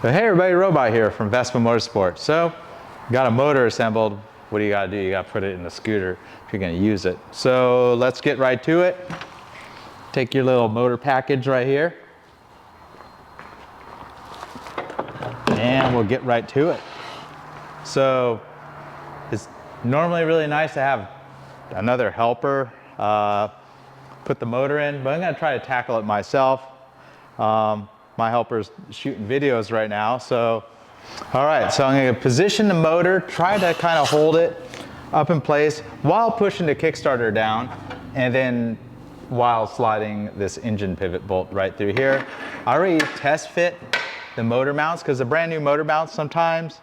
So hey everybody, Robot here from Vespa Motorsport. So, got a motor assembled. What do you gotta do? You gotta put it in the scooter if you're gonna use it. So let's get right to it. Take your little motor package right here. And we'll get right to it. So, it's normally really nice to have another helper put the motor in, but I'm gonna try to tackle it myself. My helper's shooting videos right now, so all right, so I'm gonna position the motor, try to kind of hold it up in place while pushing the Kickstarter down, and then while sliding this engine pivot bolt right through here. I already test fit the motor mounts, because the brand new motor mounts, sometimes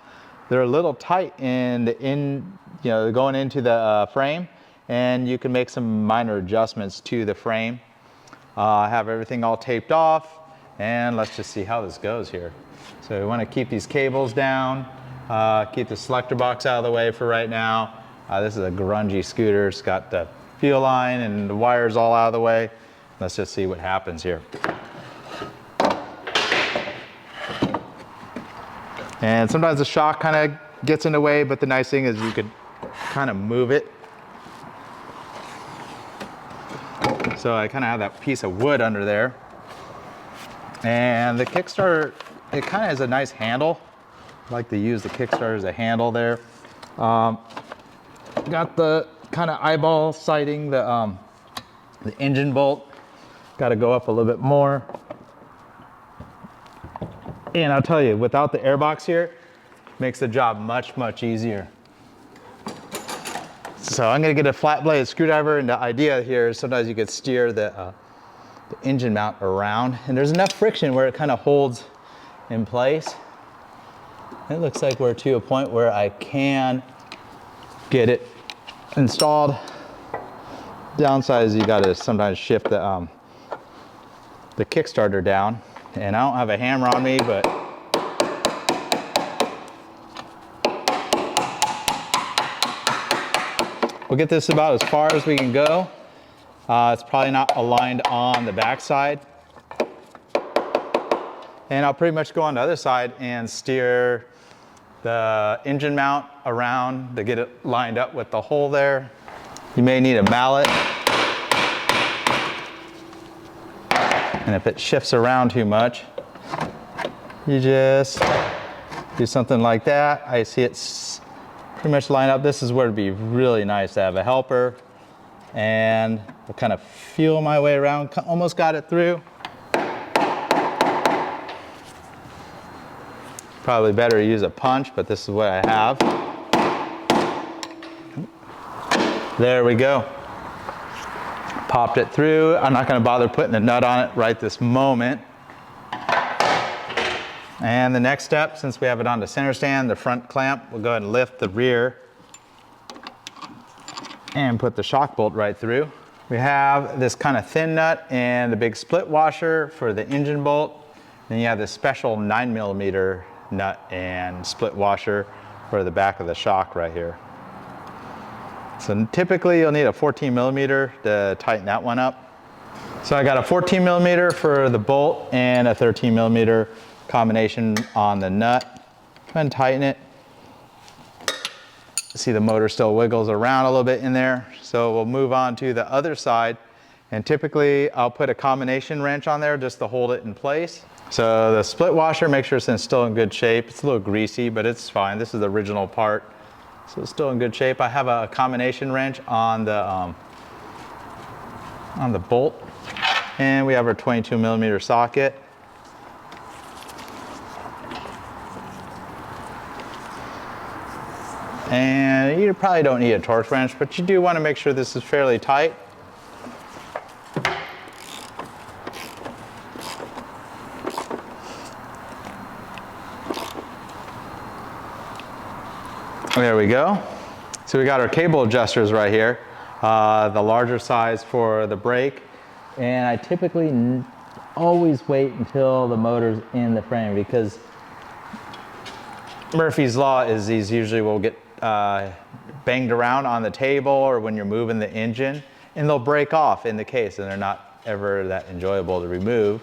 they're a little tight going into the frame, and you can make some minor adjustments to the frame. Have everything all taped off, and let's just see how this goes here. So we want to keep these cables down, keep the selector box out of the way for right now. This is a grungy scooter. It's got the fuel line and the wires all out of the way. Let's just see what happens here. And sometimes the shock kind of gets in the way, but the nice thing is you could kind of move it. So I kind of have that piece of wood under there. And the Kickstarter, it kind of has a nice handle. I like to use the Kickstarter as a handle there. Got the kind of eyeball sighting, the engine bolt. Got to go up a little bit more. And I'll tell you, without the airbox here, makes the job much, much easier. So I'm gonna get a flat blade screwdriver, and the idea here is sometimes you could steer the engine mount around, and there's enough friction where it kind of holds in place. It looks like we're to a point where I can get it installed. Downside is you gotta sometimes shift the Kickstarter down, and I don't have a hammer on me, but we'll get this about as far as we can go. It's probably not aligned on the back side. And I'll pretty much go on the other side and steer the engine mount around to get it lined up with the hole there. You may need a mallet. And if it shifts around too much, you just do something like that. I see it's pretty much lined up. This is where it'd be really nice to have a helper, and I'll kind of feel my way around. Almost got it through. Probably better to use a punch, but this is what I have. There we go. Popped it through. I'm not going to bother putting a nut on it right this moment. And the next step, since we have it on the center stand, the front clamp, we'll go ahead and lift the rear and put the shock bolt right through. We have this kind of thin nut and the big split washer for the engine bolt. Then you have this special 9mm nut and split washer for the back of the shock right here. So typically you'll need a 14mm to tighten that one up. So I got a 14mm for the bolt and a 13mm combination on the nut. Go ahead and tighten it. See the motor still wiggles around a little bit in there. So we'll move on to the other side. And typically I'll put a combination wrench on there just to hold it in place. So the split washer, make sure it's still in good shape. It's a little greasy, but it's fine. This is the original part. So it's still in good shape. I have a combination wrench on the bolt. And we have our 22mm socket. And you probably don't need a torque wrench, but you do want to make sure this is fairly tight. There we go. So we got our cable adjusters right here, the larger size for the brake. And I typically always wait until the motor's in the frame, because Murphy's Law is these usually will get banged around on the table or when you're moving the engine, and they'll break off in the case, and they're not ever that enjoyable to remove.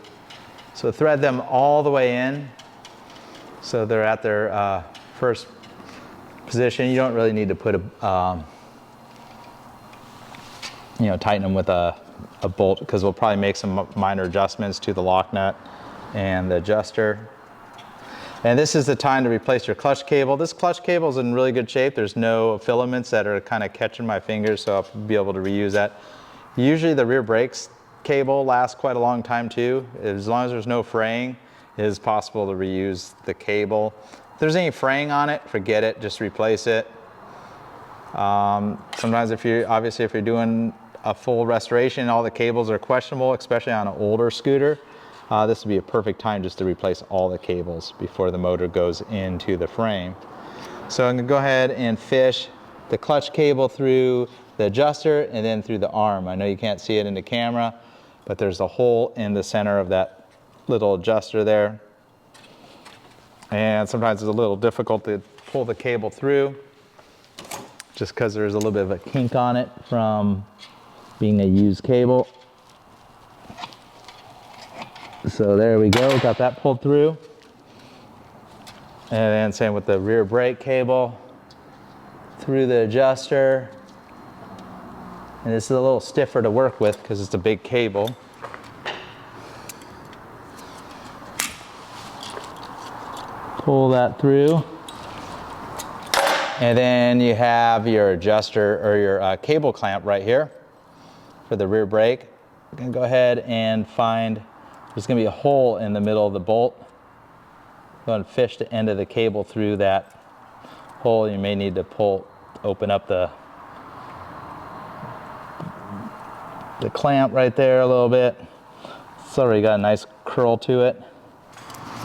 So thread them all the way in so they're at their first position. You don't really need to put a, you know, tighten them with a bolt, because we'll probably make some minor adjustments to the lock nut and the adjuster. And this is the time to replace your clutch cable. This clutch cable is in really good shape. There's no filaments that are kind of catching my fingers, so I'll be able to reuse that. Usually the rear brakes cable lasts quite a long time too. As long as there's no fraying, it is possible to reuse the cable. If there's any fraying on it, forget it, just replace it. Sometimes if you're doing a full restoration, all the cables are questionable, especially on an older scooter. This would be a perfect time just to replace all the cables before the motor goes into the frame. So I'm gonna go ahead and fish the clutch cable through the adjuster and then through the arm. I know you can't see it in the camera, but there's a hole in the center of that little adjuster there. And sometimes it's a little difficult to pull the cable through just because there's a little bit of a kink on it from being a used cable. So there we go, got that pulled through. And then same with the rear brake cable through the adjuster. And this is a little stiffer to work with because it's a big cable. Pull that through. And then you have your adjuster or your cable clamp right here for the rear brake. I'm gonna go ahead and find, there's gonna be a hole in the middle of the bolt. Go and fish the end of the cable through that hole. You may need to open up the clamp right there a little bit. It's already got a nice curl to it.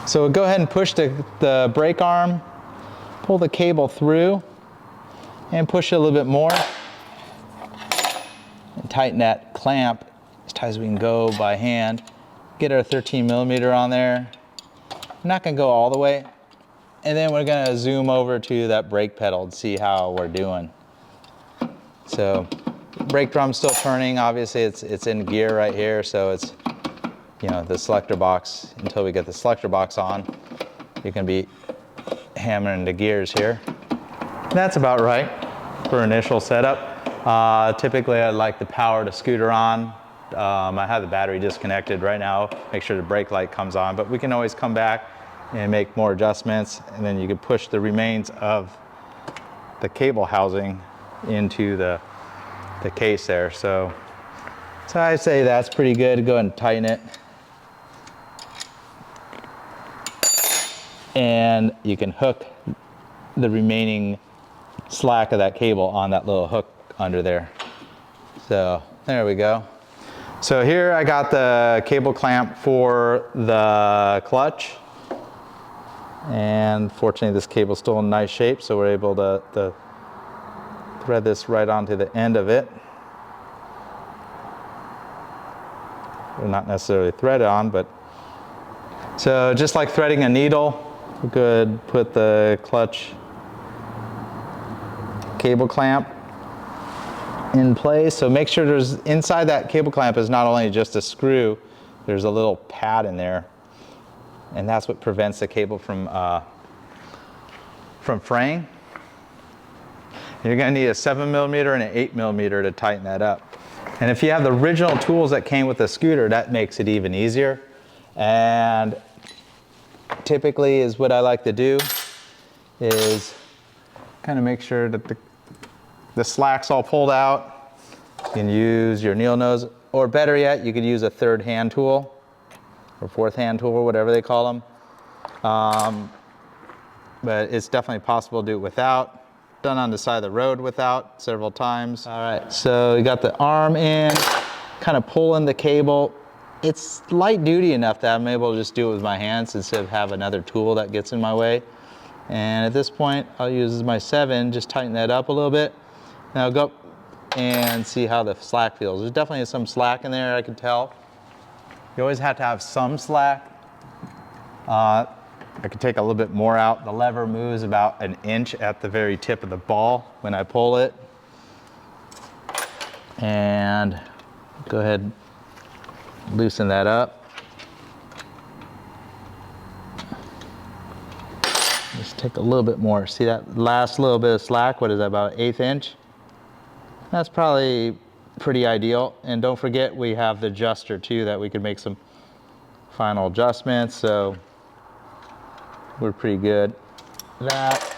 So go ahead and push the brake arm, pull the cable through, and push it a little bit more. And tighten that clamp as tight as we can go by hand. Get our 13mm on there. I'm not gonna go all the way. And then we're gonna zoom over to that brake pedal and see how we're doing. So brake drum's still turning. Obviously it's in gear right here, so it's, you know, the selector box, until we get the selector box on, you can be hammering the gears here. That's about right for initial setup. Typically I'd like to power the scooter on. I have the battery disconnected right now, make sure the brake light comes on, but we can always come back and make more adjustments, and then you can push the remains of the cable housing into the case there. So I'd say that's pretty good. Go ahead and tighten it. And you can hook the remaining slack of that cable on that little hook under there. So there we go. So here I got the cable clamp for the clutch. And fortunately this cable's still in nice shape, so we're able to thread this right onto the end of it. We're not necessarily thread on, but so just like threading a needle, we could put the clutch cable clamp in place. So make sure there's, inside that cable clamp is not only just a screw, there's a little pad in there. And that's what prevents the cable from fraying. You're gonna need a 7mm and an 8mm to tighten that up. And if you have the original tools that came with the scooter, that makes it even easier. And typically is what I like to do is kind of make sure that the slack's all pulled out. You can use your needle nose, or better yet, you could use a third hand tool or fourth hand tool, or whatever they call them. But it's definitely possible to do it without. Done on the side of the road without several times. All right, so you got the arm in, kind of pulling the cable. It's light duty enough that I'm able to just do it with my hands instead of have another tool that gets in my way. And at this point, I'll use my 7, just tighten that up a little bit. Now go up and see how the slack feels. There's definitely some slack in there, I can tell. You always have to have some slack. I could take a little bit more out. The lever moves about an inch at the very tip of the ball when I pull it. And go ahead, loosen that up. take a little bit more. See that last little bit of slack? What is that, about 1/8 inch? That's probably pretty ideal. And don't forget, we have the adjuster too, that we could make some final adjustments. So we're pretty good with that.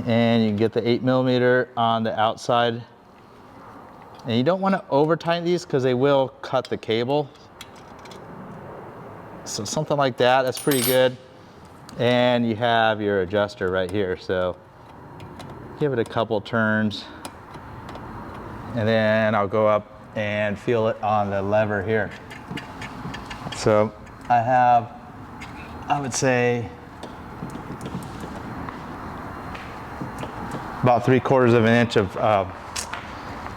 And you can get the 8mm on the outside. And you don't want to over tighten these because they will cut the cable. So something like that, that's pretty good. And you have your adjuster right here. So give it a couple turns. And then I'll go up and feel it on the lever here. So I have, I would say, about 3/4 of an inch of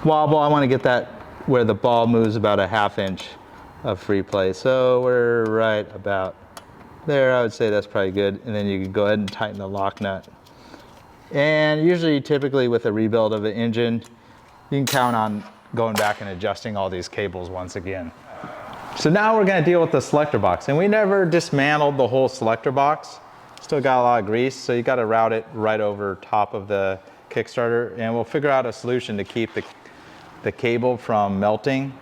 wobble. I want to get that where the ball moves about a 1/2 inch of free play. So we're right about there. I would say that's probably good. And then you can go ahead and tighten the lock nut. And usually, typically with a rebuild of an engine, you can count on going back and adjusting all these cables once again. So now we're going to deal with the selector box. And we never dismantled the whole selector box. Still got a lot of grease, so you got to route it right over top of the Kickstarter. And we'll figure out a solution to keep the cable from melting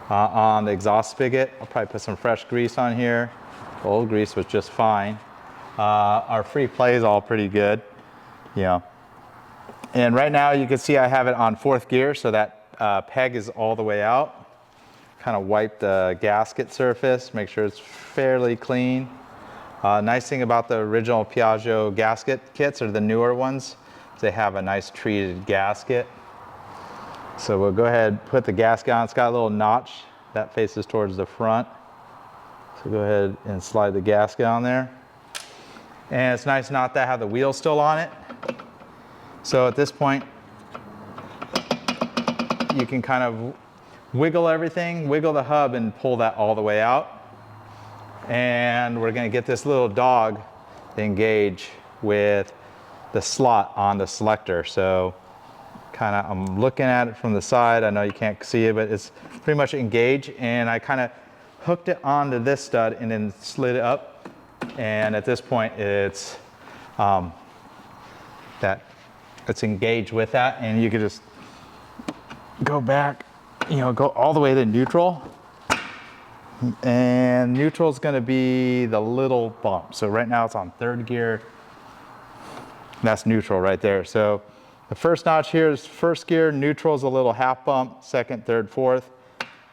on the exhaust spigot. I'll probably put some fresh grease on here. The old grease was just fine. Our free play is all pretty good, you know. And right now you can see I have it on 4th gear, so that peg is all the way out. Kind of wipe the gasket surface, make sure it's fairly clean. Nice thing about the original Piaggio gasket kits, or the newer ones, is they have a nice treated gasket. So we'll go ahead and put the gasket on. It's got a little notch that faces towards the front. So go ahead and slide the gasket on there. And it's nice not to have the wheel still on it. So at this point, you can kind of wiggle everything, wiggle the hub and pull that all the way out. And we're gonna get this little dog to engage with the slot on the selector. So kind of, I'm looking at it from the side. I know you can't see it, but it's pretty much engaged. And I kind of hooked it onto this stud and then slid it up. And at this point, it's it's engaged with that. And you could just go back, you know, go all the way to neutral. And neutral is going to be the little bump. So right now it's on 3rd gear. That's neutral right there. So the first notch here is 1st gear. Neutral is a little half bump, 2nd, 3rd, 4th.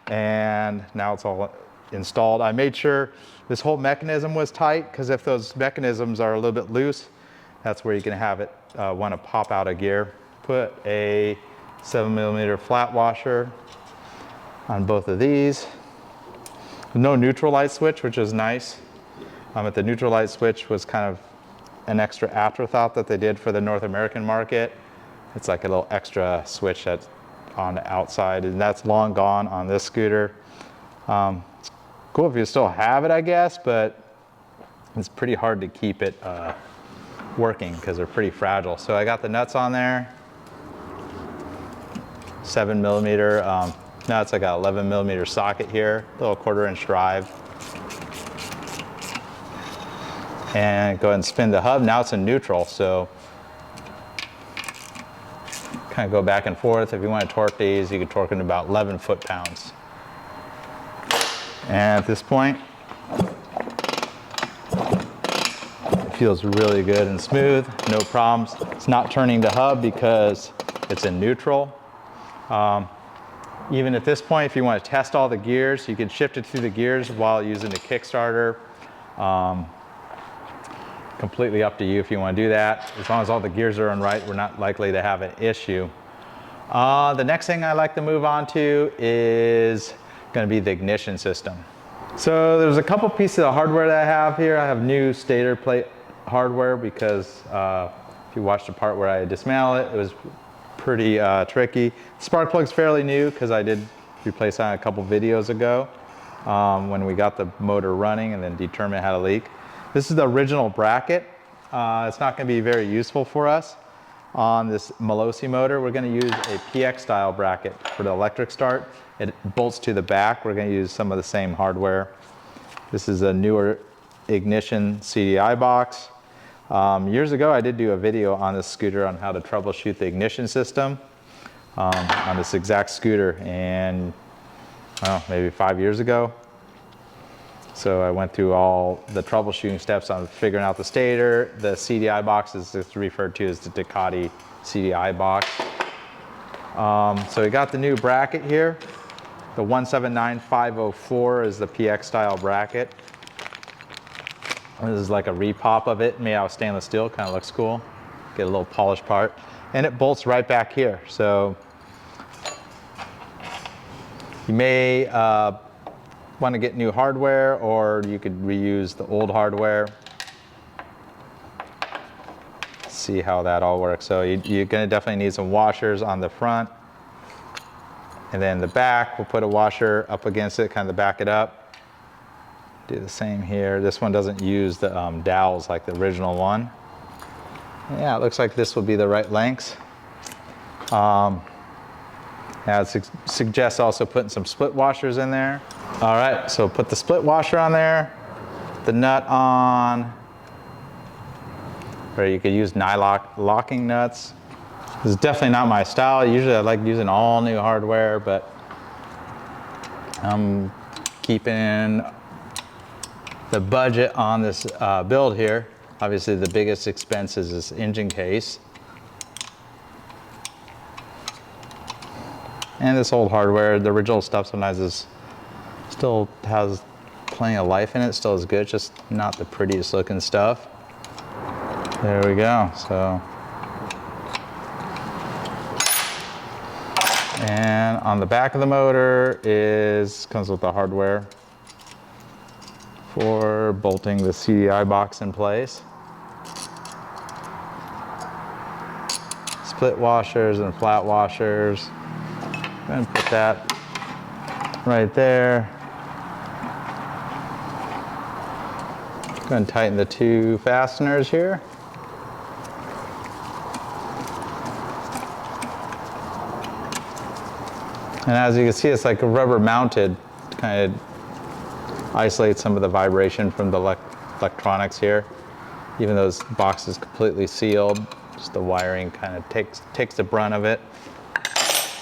And now it's all installed. I made sure this whole mechanism was tight, because if those mechanisms are a little bit loose, that's where you can have it want to pop out of gear. Put a 7mm flat washer on both of these. No neutral light switch, which is nice. The neutral light switch was kind of an extra afterthought that they did for the North American market. It's like a little extra switch that's on the outside, and that's long gone on this scooter. It's cool if you still have it, I guess, but it's pretty hard to keep it working because they're pretty fragile. So I got the nuts on there, 7mm nuts. I got 11mm socket here, little 1/4 inch drive. And go ahead and spin the hub. Now it's in neutral, so kind of go back and forth. If you want to torque these, you can torque them about 11 foot-pounds. And at this point, it feels really good and smooth, no problems. It's not turning the hub because it's in neutral. Even at this point, if you want to test all the gears, you can shift it through the gears while using the Kickstarter. Completely up to you if you want to do that. As long as all the gears are in right, we're not likely to have an issue. The next thing I like to move on to is going to be the ignition system. So there's a couple pieces of hardware that I have here. I have new stator plate hardware because if you watched the part where I dismantled it, it was pretty tricky. Spark plug's fairly new because I did replace that a couple videos ago when we got the motor running and then determined it had a leak. This is the original bracket. It's not going to be very useful for us on this Malossi motor. We're going to use a PX style bracket for the electric start. It bolts to the back. We're going to use some of the same hardware. This is a newer ignition CDI box. Years ago, I did do a video on this scooter on how to troubleshoot the ignition system on this exact scooter, and maybe 5 years ago. So I went through all the troubleshooting steps on figuring out the stator. The CDI box is referred to as the Ducati CDI box. So we got the new bracket here. The 179504 is the PX style bracket. This is like a repop of it, made out of stainless steel, kind of looks cool. Get a little polished part. And it bolts right back here. So you may want to get new hardware, or you could reuse the old hardware. See how that all works. So you're going to definitely need some washers on the front. And then the back, we'll put a washer up against it, kind of back it up. Do the same here. This one doesn't use the dowels like the original one. Yeah, it looks like this will be the right lengths. Now it suggests also putting some split washers in there. All right, so put the split washer on there, the nut on, or you could use nylock locking nuts. This is definitely not my style. Usually I like using all new hardware, but I'm keeping the budget on this build here. Obviously the biggest expense is this engine case. And this old hardware, the original stuff sometimes still has plenty of life in it, still is good, it's just not the prettiest looking stuff. There we go, so. And on the back of the motor comes with the hardware for bolting the CDI box in place. Split washers and flat washers. I'm going to put that right there. Go ahead and tighten the two fasteners here. And as you can see, it's like a rubber mounted to kind of isolate some of the vibration from the electronics here. Even though this box is completely sealed, just the wiring kind of takes the brunt of it.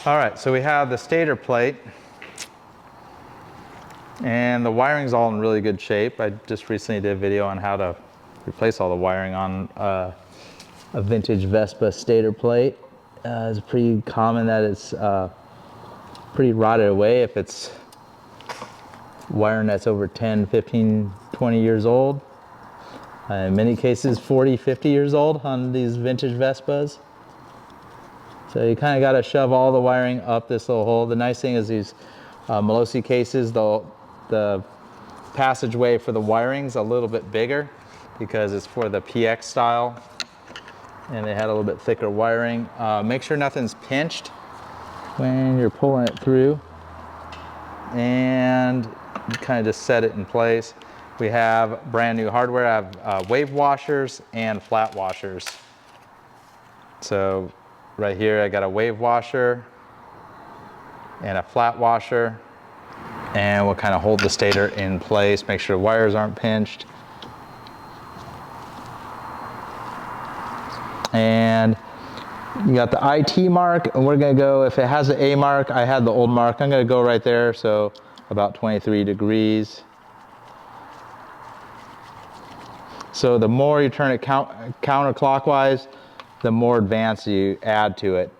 All right, so we have the stator plate. And the wiring's all in really good shape. I just recently did a video on how to replace all the wiring on a vintage Vespa stator plate. It's pretty common that it's pretty rotted away if it's wiring that's over 10, 15, 20 years old. In many cases, 40, 50 years old on these vintage Vespas. So you kind of got to shove all the wiring up this little hole. The nice thing is these Molosi cases, the passageway for the wiring's a little bit bigger because it's for the PX style, and they had a little bit thicker wiring. Make sure nothing's pinched when you're pulling it through, and you kind of just set it in place. We have brand new hardware. I have wave washers and flat washers. So right here I got a wave washer and a flat washer, and we'll kind of hold the stator in place, make sure the wires aren't pinched. And you got the IT mark, and we're gonna go, if it has an A mark, I had the old mark, I'm gonna go right there, so about 23 degrees. So the more you turn it counterclockwise, the more advance you add to it.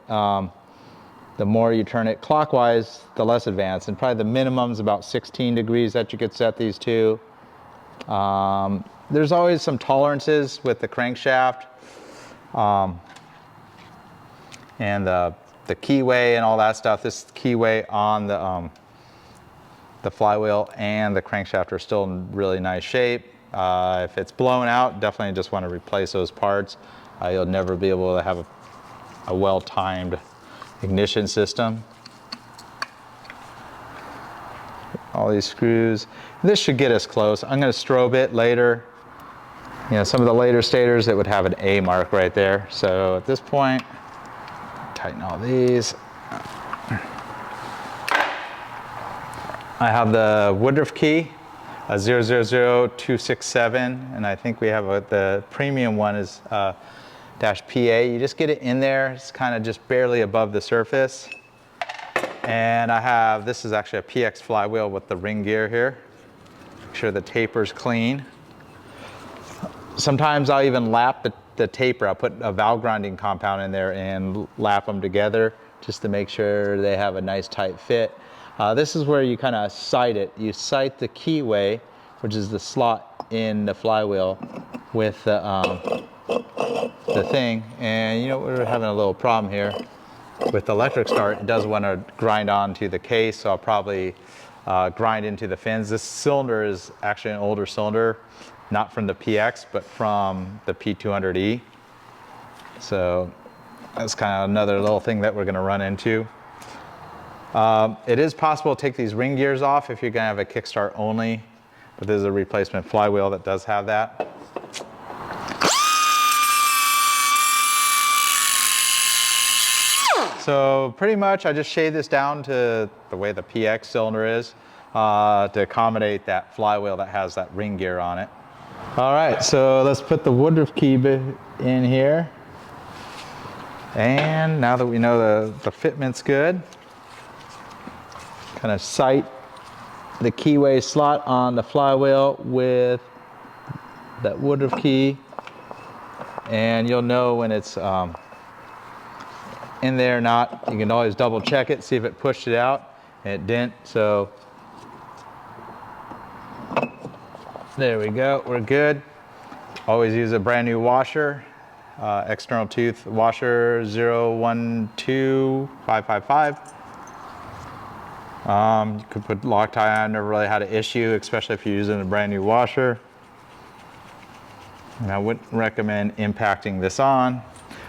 The more you turn it clockwise, the less advanced, and probably the minimum is about 16 degrees that you could set these to. There's always some tolerances with the crankshaft. And the keyway and all that stuff. This keyway on the flywheel and the crankshaft are still in really nice shape. If it's blown out, definitely just want to replace those parts. You'll never be able to have a well-timed ignition system. All these screws. This should get us close. I'm going to strobe it later. You know, some of the later stators, it would have an A mark right there. So at this point, tighten all these. I have the Woodruff key a 000267, and I think we have the premium one is dash PA. You just get it in there. It's kind of just barely above the surface. And I have, this is actually a PX flywheel with the ring gear here. Make sure the taper's clean. Sometimes I'll even lap the taper. I'll put a valve grinding compound in there and lap them together just to make sure they have a nice tight fit. This is where you kind of sight it. You sight the keyway, which is the slot in the flywheel, with the thing. And you know, we're having a little problem here. With the electric start, it does want to grind onto the case, so I'll probably grind into the fins. This cylinder is actually an older cylinder, not from the PX, but from the P200E. So that's kind of another little thing that we're going to run into. It is possible to take these ring gears off if you're going to have a kickstart only, but there's a replacement flywheel that does have that. So pretty much I just shaved this down to the way the PX cylinder is to accommodate that flywheel that has that ring gear on it. All right, so let's put the Woodruff key in here. And now that we know the fitment's good, kind of sight the keyway slot on the flywheel with that Woodruff key, and you'll know when it's in there or not. You can always double check it, see if it pushed it out, and it didn't. So there we go, we're good. Always use a brand new washer, external tooth washer 012555. You could put Loctite on. I've never really had an issue, especially if you're using a brand new washer. And I wouldn't recommend impacting this on.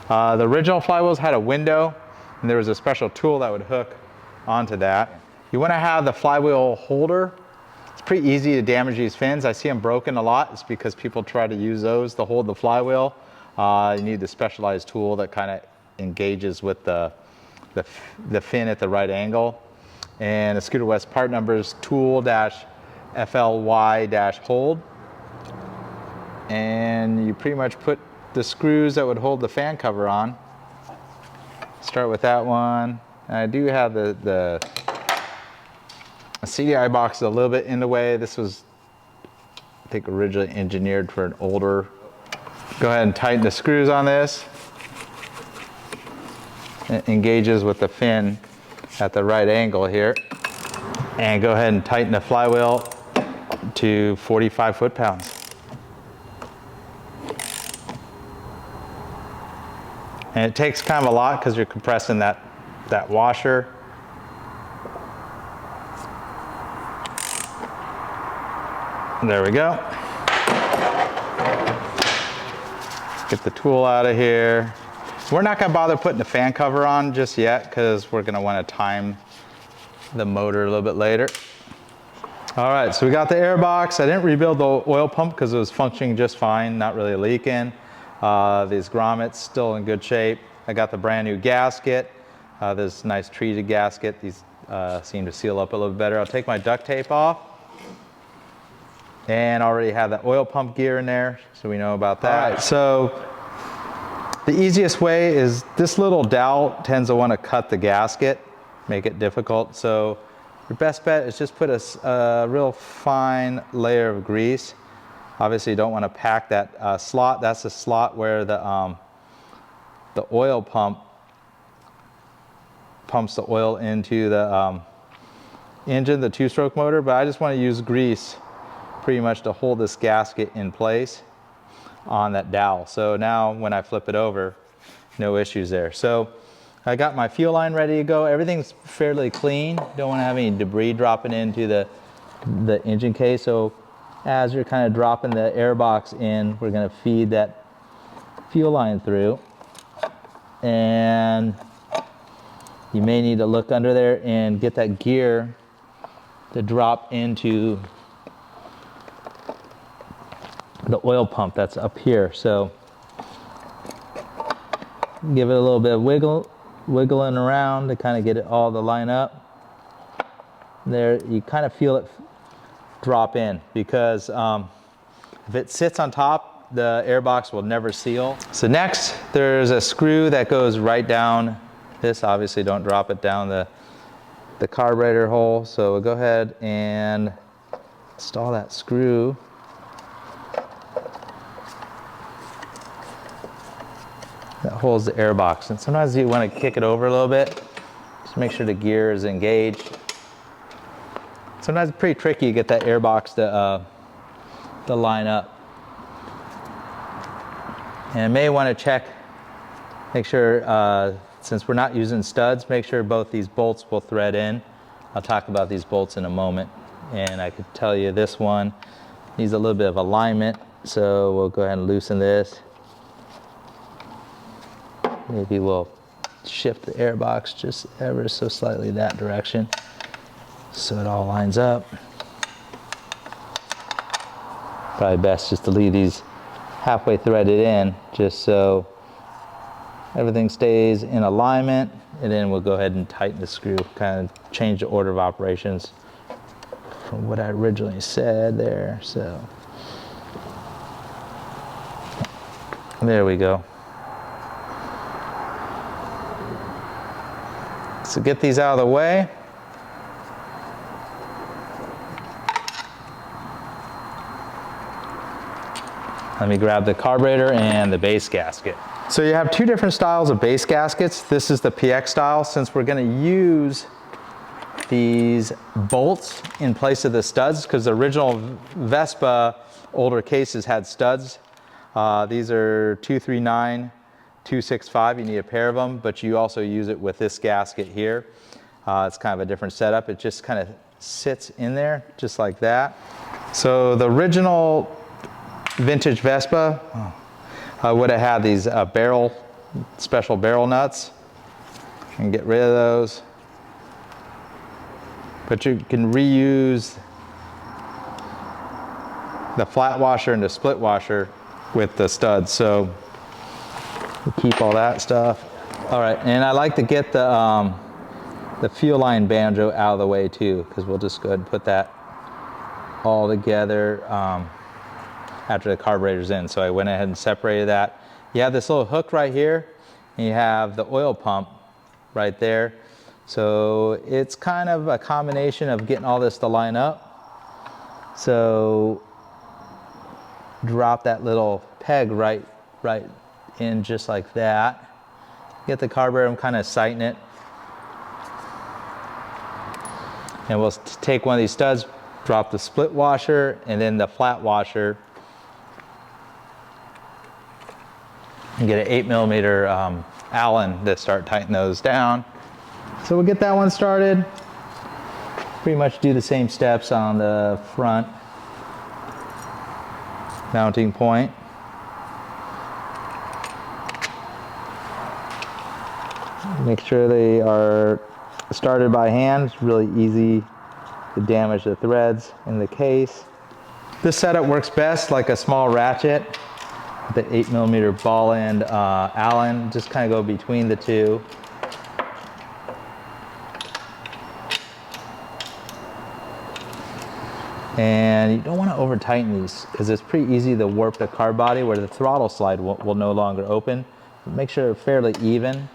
The original flywheels had a window, and there was a special tool that would hook onto that. You want to have the flywheel holder. It's pretty easy to damage these fins. I see them broken a lot. It's because people try to use those to hold the flywheel. You need the specialized tool that kind of engages with the fin at the right angle. And the Scooter West part number is tool-FLY-hold. And you pretty much put the screws that would hold the fan cover on. Start with that one. And I do have the CDI box a little bit in the way. This was, I think, originally engineered for an older. Go ahead and tighten the screws on this. It engages with the fin at the right angle here. And go ahead and tighten the flywheel to 45 foot-pounds. And it takes kind of a lot because you're compressing that washer. There we go. Get the tool out of here. We're not going to bother putting the fan cover on just yet because we're going to want to time the motor a little bit later. All right, so we got the airbox. I didn't rebuild the oil pump because it was functioning just fine, not really leaking. These grommets still in good shape. I got the brand new gasket. This nice treated gasket. These seem to seal up a little bit better. I'll take my duct tape off. And already have the oil pump gear in there, so we know about that. All right, so the easiest way is this little dowel tends to want to cut the gasket, make it difficult. So your best bet is just put a real fine layer of grease. Obviously you don't want to pack that slot. That's the slot where the oil pump pumps the oil into the engine, the two-stroke motor, but I just want to use grease pretty much to hold this gasket in place on that dowel. So now when I flip it over, no issues there. So I got my fuel line ready to go. Everything's fairly clean. Don't want to have any debris dropping into the engine case. So as you're kind of dropping the airbox in, we're going to feed that fuel line through. And you may need to look under there and get that gear to drop into the oil pump that's up here. So give it a little bit of wiggling around to kind of get it all to line up. There, you kind of feel it drop in, because if it sits on top, the airbox will never seal. So next, there's a screw that goes right down this. Obviously, don't drop it down the carburetor hole. So we'll go ahead and install that screw. That holds the airbox. And sometimes you want to kick it over a little bit, just make sure the gear is engaged. Sometimes it's pretty tricky to get that airbox to line up. And may want to check, make sure, since we're not using studs, make sure both these bolts will thread in. I'll talk about these bolts in a moment. And I could tell you this one needs a little bit of alignment, so we'll go ahead and loosen this. Maybe we'll shift the airbox just ever so slightly that direction so it all lines up. Probably best just to leave these halfway threaded in, just so everything stays in alignment, and then we'll go ahead and tighten the screw, kind of change the order of operations from what I originally said there. So there we go. So get these out of the way. Let me grab the carburetor and the base gasket. So you have two different styles of base gaskets. This is the PX style. Since we're going to use these bolts in place of the studs, because the original Vespa older cases had studs. These are 239, 265. You need a pair of them, but you also use it with this gasket here. It's kind of a different setup. It just kind of sits in there just like that. So the vintage Vespa would have had these special barrel nuts. And get rid of those. But you can reuse the flat washer and the split washer with the studs. So we keep all that stuff. All right, and I like to get the fuel line banjo out of the way too, because we'll just go ahead and put that all together after the carburetor's in. So I went ahead and separated that. You have this little hook right here, and you have the oil pump right there. So it's kind of a combination of getting all this to line up. So drop that little peg right in just like that. Get the carburetor, I'm kind of sighting it. And we'll take one of these studs, drop the split washer and then the flat washer, and get an 8mm Allen to start tightening those down. So we'll get that one started. Pretty much do the same steps on the front mounting point. Make sure they are started by hand. It's really easy to damage the threads in the case. This setup works best like a small ratchet. The 8mm ball end Allen, just kind of go between the two. And you don't want to over tighten these because it's pretty easy to warp the car body where the throttle slide will no longer open. Make sure they're fairly even.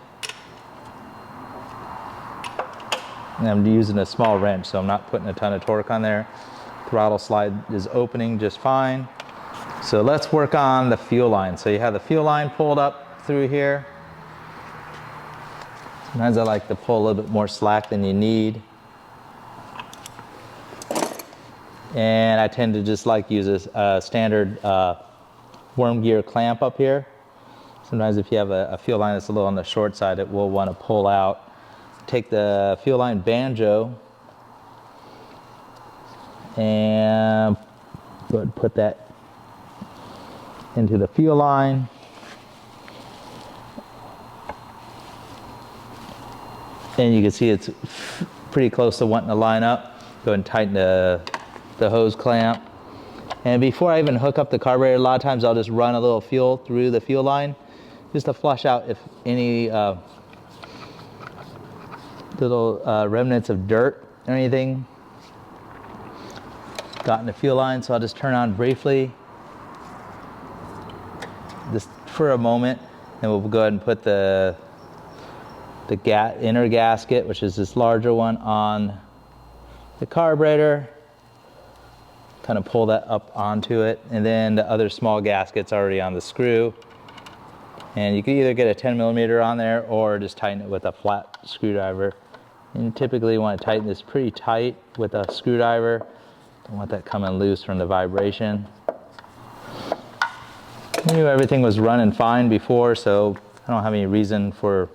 And I'm using a small wrench, so I'm not putting a ton of torque on there. Throttle slide is opening just fine. So let's work on the fuel line. So you have the fuel line pulled up through here. Sometimes I like to pull a little bit more slack than you need. And I tend to just like use a standard worm gear clamp up here. Sometimes if you have a fuel line that's a little on the short side, it will want to pull out. Take the fuel line banjo and go ahead and put that into the fuel line. And you can see it's pretty close to wanting to line up. Go ahead and tighten the hose clamp. And before I even hook up the carburetor, a lot of times I'll just run a little fuel through the fuel line just to flush out if any little remnants of dirt or anything. gotten the fuel line, so I'll just turn on briefly, just for a moment, and we'll go ahead and put the inner gasket, which is this larger one, on the carburetor. Kind of pull that up onto it, and then the other small gasket's already on the screw. And you can either get a 10mm on there or just tighten it with a flat screwdriver. And you typically want to tighten this pretty tight with a screwdriver. Don't want that coming loose from the vibration. I knew everything was running fine before, so I don't have any reason for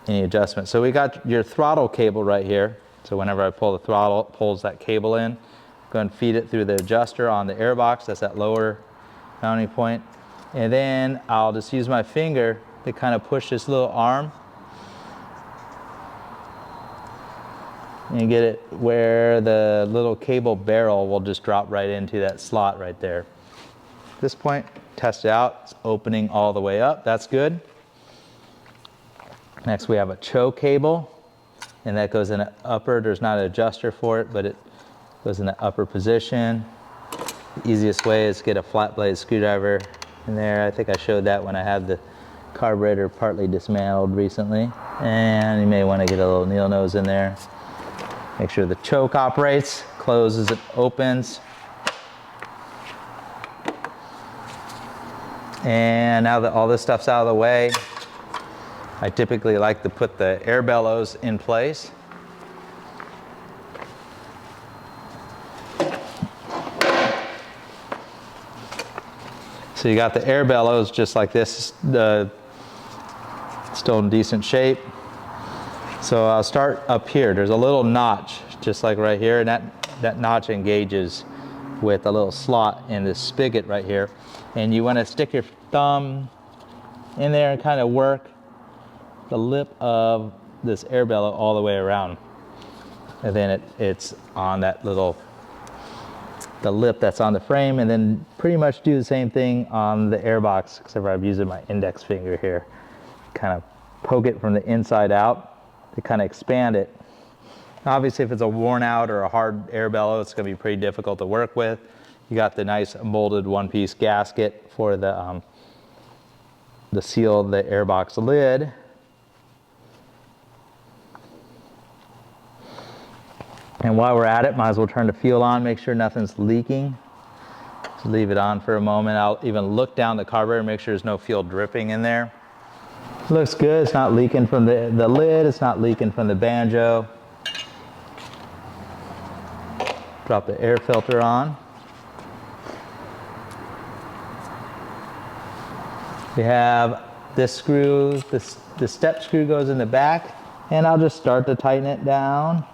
any adjustment. So we got your throttle cable right here. So whenever I pull the throttle, it pulls that cable in. Go and feed it through the adjuster on the airbox. That's that lower mounting point. And then I'll just use my finger to kind of push this little arm and get it where the little cable barrel will just drop right into that slot right there. At this point, test it out. It's opening all the way up. That's good. Next, we have a choke cable, and that goes in an upper. There's not an adjuster for it, but it goes in the upper position. The easiest way is to get a flat blade screwdriver in there. I think I showed that when I had the carburetor partly dismantled recently. And you may want to get a little needle nose in there. Make sure the choke operates, closes, it opens. And now that all this stuff's out of the way, I typically like to put the air bellows in place. So you got the air bellows just like this, still in decent shape. So I'll start up here. There's a little notch, just like right here, and that notch engages with a little slot in this spigot right here. And you want to stick your thumb in there and kind of work the lip of this air bellow all the way around. And then it's on that little, the lip that's on the frame, and then pretty much do the same thing on the airbox, except for I'm using my index finger here. Kind of poke it from the inside out to kind of expand it. Obviously, if it's a worn out or a hard air bellow, it's going to be pretty difficult to work with. You got the nice molded one-piece gasket for the seal of the airbox lid. And while we're at it, might as well turn the fuel on, make sure nothing's leaking. Just leave it on for a moment. I'll even look down the carburetor, make sure there's no fuel dripping in there. Looks good. It's not leaking from the lid. It's not leaking from the banjo. Drop the air filter on. We have this screw, the step screw goes in the back, and I'll just start to tighten it down.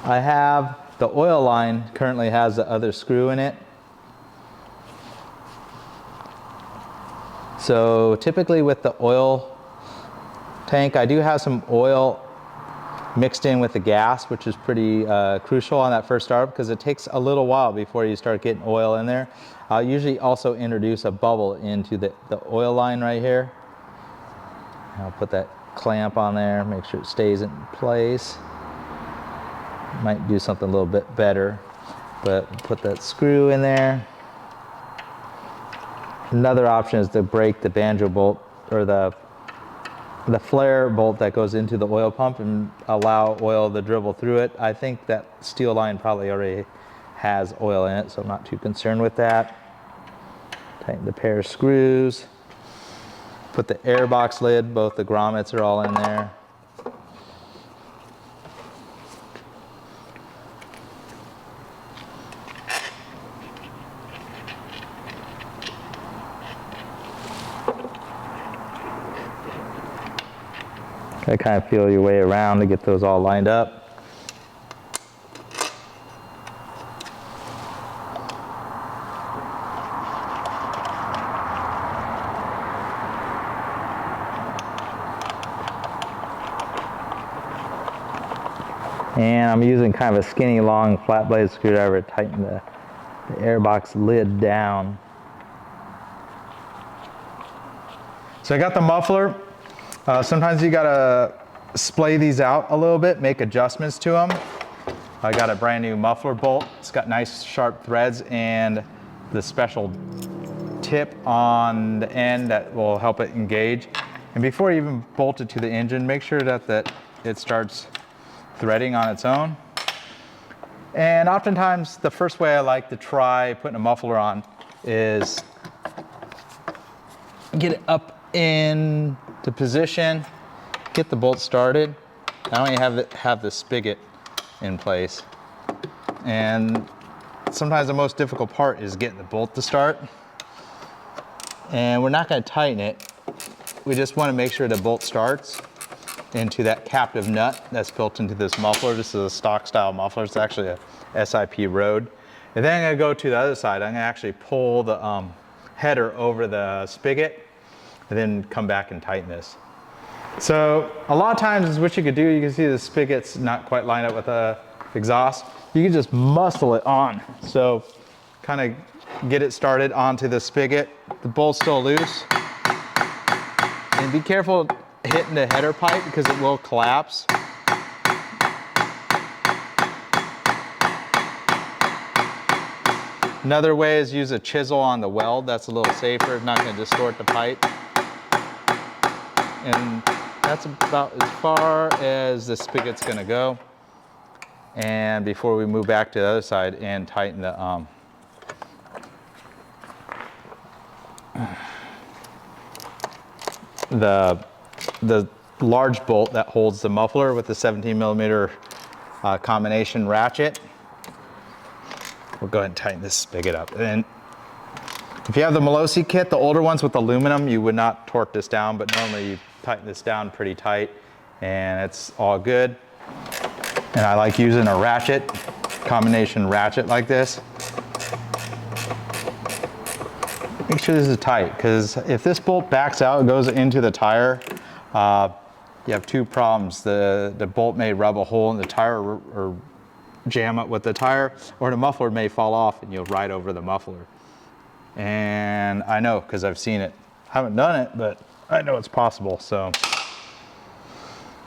I have the oil line currently has the other screw in it. So typically with the oil tank, I do have some oil mixed in with the gas, which is pretty crucial on that first start because it takes a little while before you start getting oil in there. I'll usually also introduce a bubble into the oil line right here. I'll put that clamp on there, make sure it stays in place. Might do something a little bit better, but put that screw in there. Another option is to break the banjo bolt or the flare bolt that goes into the oil pump and allow oil to dribble through it. I think that steel line probably already has oil in it, so I'm not too concerned with that. Tighten the pair of screws. Put the airbox lid, both the grommets are all in there. I kind of feel your way around to get those all lined up. And I'm using kind of a skinny, long, flat blade screwdriver to tighten the airbox lid down. So I got the muffler. Sometimes you gotta splay these out a little bit, make adjustments to them. I got a brand new muffler bolt. It's got nice sharp threads and the special tip on the end that will help it engage. And before you even bolt it to the engine, make sure that it starts threading on its own. And oftentimes, the first way I like to try putting a muffler on is get it up in the position, get the bolt started. I only have the spigot in place. And sometimes the most difficult part is getting the bolt to start. And we're not going to tighten it. We just want to make sure the bolt starts into that captive nut that's built into this muffler. This is a stock style muffler. It's actually a SIP Road. And then I'm going to go to the other side. I'm going to actually pull the header over the spigot and then come back and tighten this. So a lot of times what you could do, you can see the spigot's not quite lined up with the exhaust. You can just muscle it on. So kind of get it started onto the spigot. The bolt's still loose. And be careful hitting the header pipe because it will collapse. Another way is use a chisel on the weld. That's a little safer, not going to distort the pipe. And that's about as far as the spigot's going to go. And before we move back to the other side and tighten the large bolt that holds the muffler with the 17mm combination ratchet. We'll go ahead and tighten this spigot up. And if you have the Molosi kit, the older ones with aluminum, you would not torque this down, but normally you tighten this down pretty tight and it's all good. And I like using a ratchet, combination ratchet like this. Make sure this is tight, because if this bolt backs out and goes into the tire, you have two problems. The bolt may rub a hole in the tire or jam up with the tire, or the muffler may fall off and you'll ride over the muffler. And I know, because I've seen it. I haven't done it, but I know it's possible. So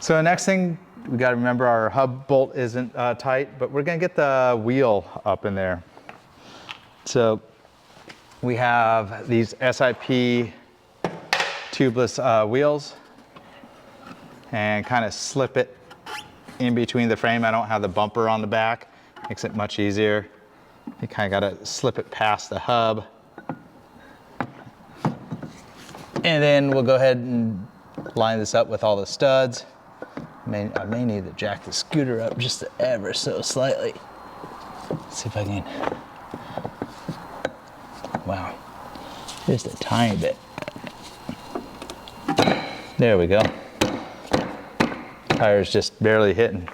the next thing, we got to remember our hub bolt isn't tight, but we're going to get the wheel up in there. So we have these SIP tubeless wheels, and kind of slip it in between the frame. I don't have the bumper on the back, makes it much easier. You kind of got to slip it past the hub. And then we'll go ahead and line this up with all the studs. I may need to jack the scooter up just ever so slightly. Let's see if I can. Wow, just a tiny bit. There we go. Tire's just barely hitting.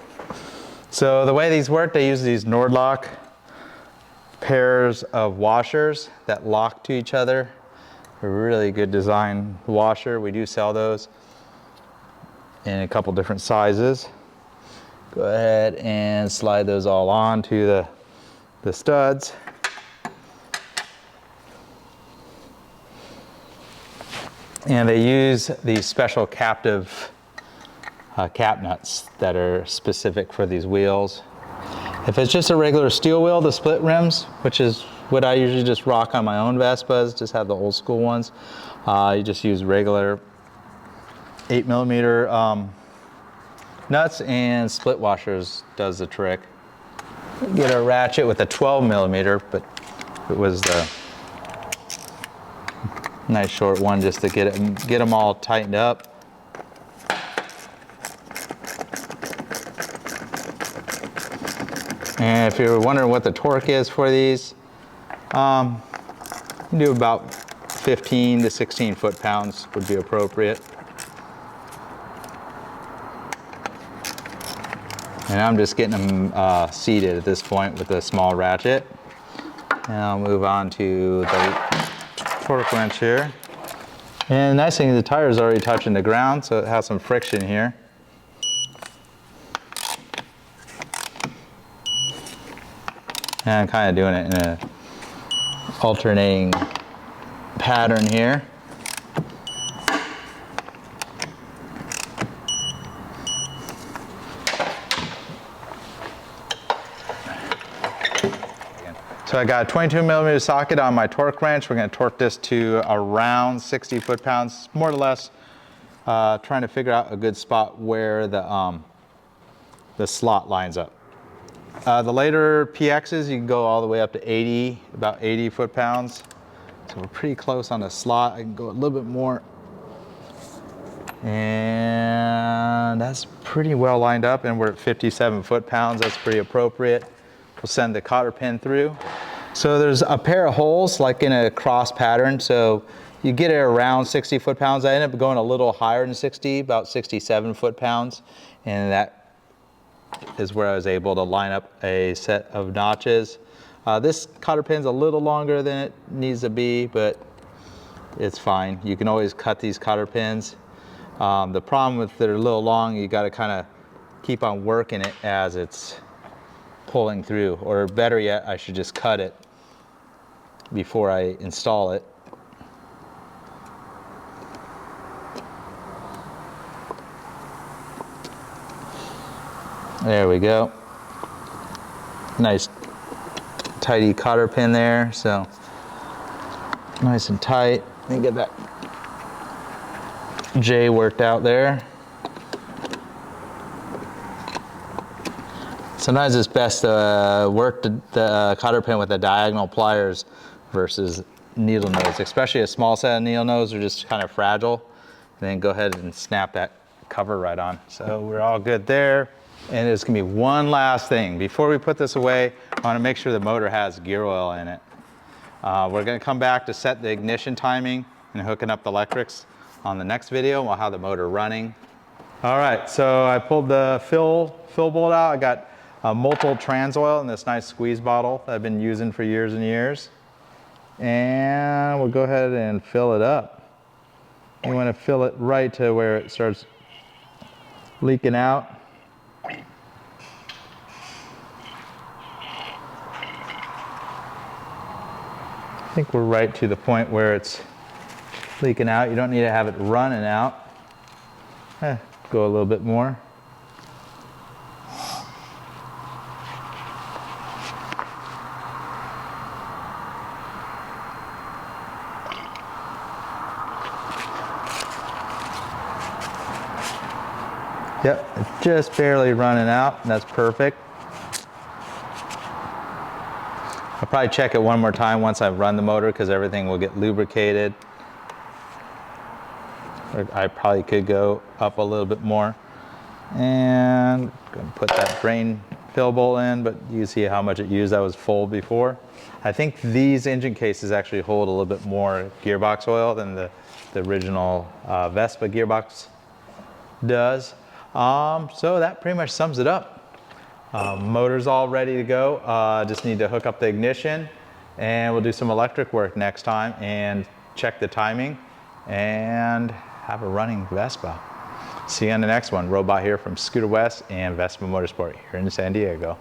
So the way these work, they use these Nordlock pairs of washers that lock to each other. A really good design washer. We do sell those in a couple different sizes. Go ahead and slide those all onto the studs. And they use these special captive cap nuts that are specific for these wheels. If it's just a regular steel wheel, the split rims, which is what I usually just rock on my own Vespas, just have the old school ones. You just use regular 8mm nuts, and split washers does the trick. Get a ratchet with a 12mm, but it was the nice short one just to get them all tightened up. And if you're wondering what the torque is for these, you can do about 15 to 16 foot-pounds would be appropriate. And I'm just getting them seated at this point with a small ratchet. And I'll move on to the torque wrench here. And the nice thing is the tire is already touching the ground, so it has some friction here. And I'm kind of doing it in a alternating pattern here. So I got a 22mm socket on my torque wrench. We're going to torque this to around 60 foot-pounds, more or less. Trying to figure out a good spot where the slot lines up. The later PXs, you can go all the way up to 80, about 80 foot-pounds. So we're pretty close on the slot. I can go a little bit more. And that's pretty well lined up, and we're at 57 foot-pounds. That's pretty appropriate. We'll send the cotter pin through. So there's a pair of holes like in a cross pattern. So you get it around 60 foot-pounds. I ended up going a little higher than 60, about 67 foot-pounds. And that is where I was able to line up a set of notches. This cotter pin's a little longer than it needs to be, but it's fine. You can always cut these cotter pins. The problem with they're a little long, you got to kind of keep on working it as it's pulling through, or better yet, I should just cut it before I install it. There we go. Nice tidy cotter pin there, so nice and tight. Let me get that J worked out there. Sometimes it's best to work the cotter pin with the diagonal pliers versus needle nose, especially a small set of needle nose are just kind of fragile. And then go ahead and snap that cover right on. So we're all good there. And there's gonna be one last thing. Before we put this away, I wanna make sure the motor has gear oil in it. We're gonna come back to set the ignition timing and hooking up the electrics on the next video, and we'll have the motor running. All right, so I pulled the fill bolt out. I got multiple trans oil in this nice squeeze bottle that I've been using for years and years. And we'll go ahead and fill it up. You want to fill it right to where it starts leaking out. I think we're right to the point where it's leaking out. You don't need to have it running out. Go a little bit more. Yep, it's just barely running out, and that's perfect. I'll probably check it one more time once I've run the motor, because everything will get lubricated. I probably could go up a little bit more. And I'm gonna put that drain fill bolt in, but you can see how much it used. That was full before. I think these engine cases actually hold a little bit more gearbox oil than the original Vespa gearbox does. So that pretty much sums it up. Motor's all ready to go. Just need to hook up the ignition, and we'll do some electric work next time and check the timing and have a running Vespa. See you on the next one. Robot here from Scooter West and Vespa Motorsport here in San Diego.